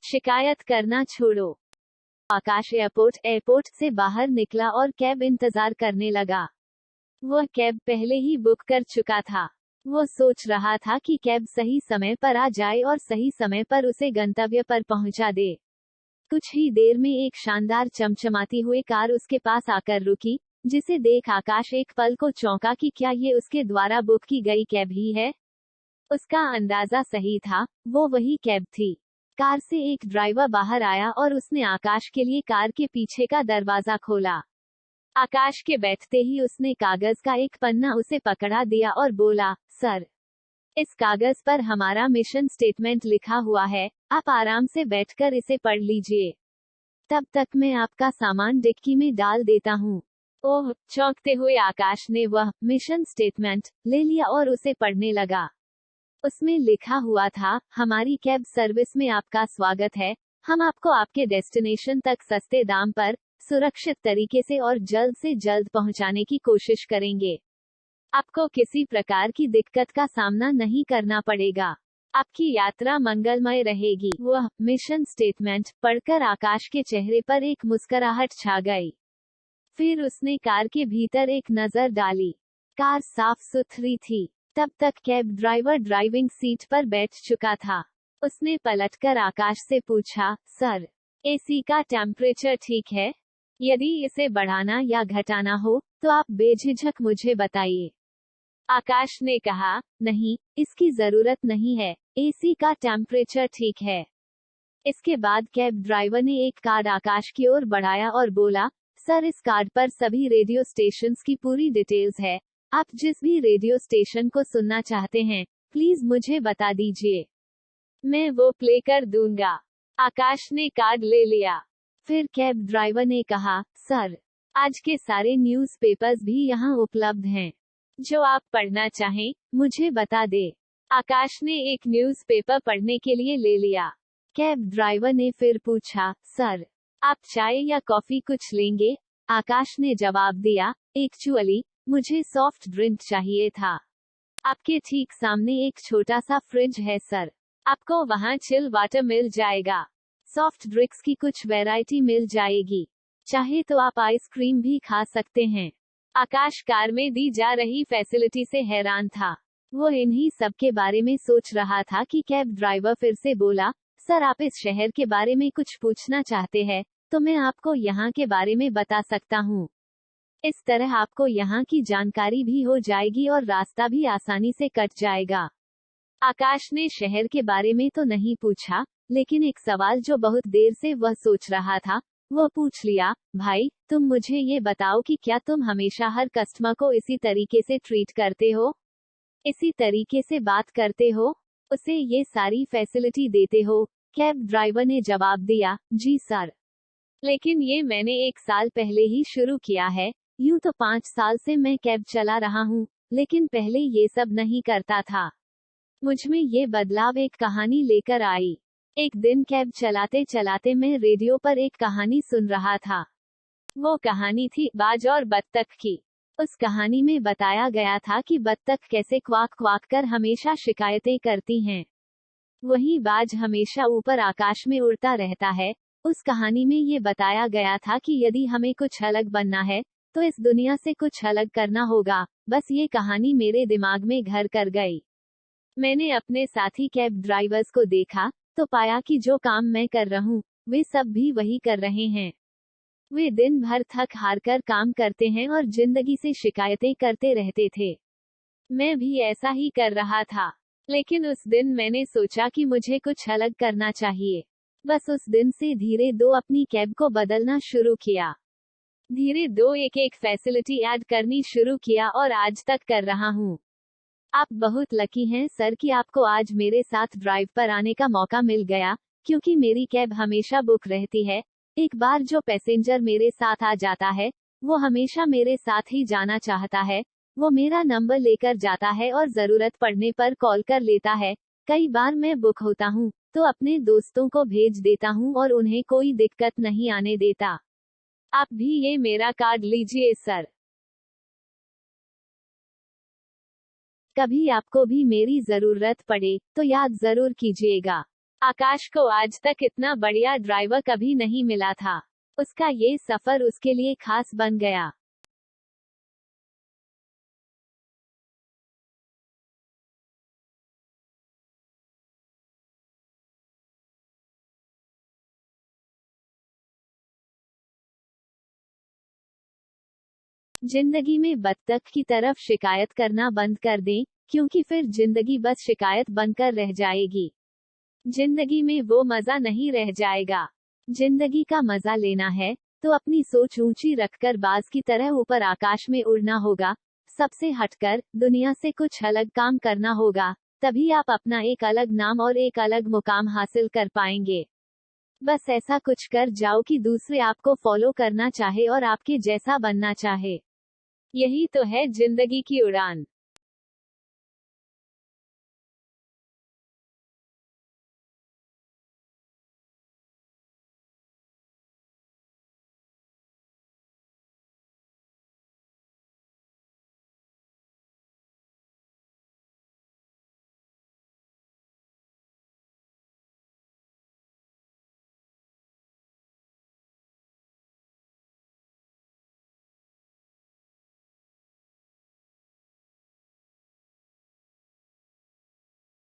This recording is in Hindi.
शिकायत करना छोड़ो। आकाश एयरपोर्ट से बाहर निकला और कैब इंतजार करने लगा। वह कैब पहले ही बुक कर चुका था। वो सोच रहा था कि कैब सही समय पर आ जाए और सही समय पर उसे गंतव्य पर पहुंचा दे। कुछ ही देर में एक शानदार चमचमाती हुई कार उसके पास आकर रुकी, जिसे देख आकाश एक पल को चौंका कि क्या ये उसके द्वारा बुक की गई कैब ही है। उसका अंदाजा सही था, वो वही कैब थी। कार से एक ड्राइवर बाहर आया और उसने आकाश के लिए कार के पीछे का दरवाजा खोला। आकाश के बैठते ही उसने कागज का एक पन्ना उसे पकड़ा दिया और बोला, सर, इस कागज पर हमारा मिशन स्टेटमेंट लिखा हुआ है, आप आराम से बैठकर इसे पढ़ लीजिए। तब तक मैं आपका सामान डिक्की में डाल देता हूँ। ओह, चौंकते हुए आकाश ने वह मिशन स्टेटमेंट ले लिया और उसे पढ़ने लगा। उसमें लिखा हुआ था, हमारी कैब सर्विस में आपका स्वागत है। हम आपको आपके डेस्टिनेशन तक सस्ते दाम पर, सुरक्षित तरीके से और जल्द से जल्द पहुंचाने की कोशिश करेंगे। आपको किसी प्रकार की दिक्कत का सामना नहीं करना पड़ेगा। आपकी यात्रा मंगलमय रहेगी। वह मिशन स्टेटमेंट पढ़कर आकाश के चेहरे पर एक मुस्कुराहट छा गई। फिर उसने कार के भीतर एक नजर डाली। कार साफ सुथरी थी। तब तक कैब ड्राइवर ड्राइविंग सीट पर बैठ चुका था। उसने पलटकर आकाश से पूछा, सर, एसी का टेम्परेचर ठीक है? यदि इसे बढ़ाना या घटाना हो, तो आप बेझिझक मुझे बताइए। आकाश ने कहा, नहीं, इसकी जरूरत नहीं है, एसी का टेम्परेचर ठीक है। इसके बाद कैब ड्राइवर ने एक कार्ड आकाश की ओर बढ़ाया और बोला, सर, इस कार्ड पर सभी रेडियो स्टेशंस की पूरी डिटेल्स है। आप जिस भी रेडियो स्टेशन को सुनना चाहते हैं, प्लीज मुझे बता दीजिए, मैं वो प्ले कर दूंगा। आकाश ने कार्ड ले लिया। फिर कैब ड्राइवर ने कहा, सर, आज के सारे न्यूज़पेपर्स भी यहाँ उपलब्ध हैं। जो आप पढ़ना चाहें, मुझे बता दे। आकाश ने एक न्यूज़पेपर पढ़ने के लिए ले लिया। कैब ड्राइवर ने फिर पूछा, सर, आप चाय या कॉफी कुछ लेंगे? आकाश ने जवाब दिया, एक्चुअली मुझे सॉफ्ट ड्रिंक चाहिए था। आपके ठीक सामने एक छोटा सा फ्रिज है सर, आपको वहाँ चिल वाटर मिल जाएगा। सॉफ्ट ड्रिंक्स की कुछ वैरायटी मिल जाएगी। चाहे तो आप आइसक्रीम भी खा सकते हैं। आकाश कार में दी जा रही फैसिलिटी से हैरान था। वो इन्हीं सब के बारे में सोच रहा था कि कैब ड्राइवर फिर से बोला, सर, आप इस शहर के बारे में कुछ पूछना चाहते हैं, तो मैं आपको यहाँ के बारे में बता सकता हूँ। इस तरह आपको यहाँ की जानकारी भी हो जाएगी और रास्ता भी आसानी से कट जाएगा। आकाश ने शहर के बारे में तो नहीं पूछा, लेकिन एक सवाल जो बहुत देर से वह सोच रहा था, वह पूछ लिया, भाई, तुम मुझे ये बताओ कि क्या तुम हमेशा हर कस्टमर को इसी तरीके से ट्रीट करते हो? इसी तरीके से बात करते हो? उसे ये सारी फैसिलिटी देते हो? कैब ड्राइवर ने जवाब दिया, जी सर। लेकिन ये मैंने 1 साल पहले ही शुरू किया है। यूं तो 5 साल से मैं कैब चला रहा हूँ, लेकिन पहले ये सब नहीं करता था। मुझमें ये बदलाव एक कहानी लेकर आई। एक दिन कैब चलाते चलाते मैं रेडियो पर एक कहानी सुन रहा था। वो कहानी थी बाज और बत्तख की। उस कहानी में बताया गया था कि बत्तख कैसे क्वाक क्वाक कर हमेशा शिकायतें करती हैं। वहीं बाज हमेशा ऊपर आकाश में उड़ता रहता है। उस कहानी में ये बताया गया था कि यदि हमें कुछ अलग बनना है, तो इस दुनिया से कुछ अलग करना होगा। बस ये कहानी मेरे दिमाग में घर कर गई। मैंने अपने साथी कैब ड्राइवर्स को देखा, तो पाया कि जो काम मैं कर रहा हूँ, वे सब भी वही कर रहे हैं। वे दिन भर थक हार कर काम करते हैं और जिंदगी से शिकायतें करते रहते थे। मैं भी ऐसा ही कर रहा था। लेकिन उस दिन मैंने सोचा कि मुझे कुछ अलग करना चाहिए। बस उस दिन से धीरे दो अपनी कैब को बदलना शुरू किया। धीरे दो एक एक फैसिलिटी ऐड करनी शुरू किया और आज तक कर रहा हूँ। आप बहुत लकी हैं सर कि आपको आज मेरे साथ ड्राइव पर आने का मौका मिल गया, क्योंकि मेरी कैब हमेशा बुक रहती है। एक बार जो पैसेंजर मेरे साथ आ जाता है, वो हमेशा मेरे साथ ही जाना चाहता है। वो मेरा नंबर लेकर जाता है और जरूरत पड़ने पर कॉल कर लेता है। कई बार मैं बुक होता हूँ, तो अपने दोस्तों को भेज देता हूँ और उन्हें कोई दिक्कत नहीं आने देता। आप भी ये मेरा कार्ड लीजिए सर। कभी आपको भी मेरी जरूरत पड़े, तो याद जरूर कीजिएगा। आकाश को आज तक इतना बढ़िया ड्राइवर कभी नहीं मिला था। उसका ये सफर उसके लिए खास बन गया। जिंदगी में बत्तख की तरफ शिकायत करना बंद कर दें, क्योंकि फिर जिंदगी बस शिकायत बनकर रह जाएगी। जिंदगी में वो मजा नहीं रह जाएगा। जिंदगी का मजा लेना है तो अपनी सोच ऊंची रखकर बाज की तरह ऊपर आकाश में उड़ना होगा। सबसे हटकर दुनिया से कुछ अलग काम करना होगा। तभी आप अपना एक अलग नाम और एक अलग मुकाम हासिल कर पाएंगे। बस ऐसा कुछ कर जाओ कि दूसरे आपको फॉलो करना चाहे और आपके जैसा बनना चाहे। यही तो है जिंदगी की उड़ान।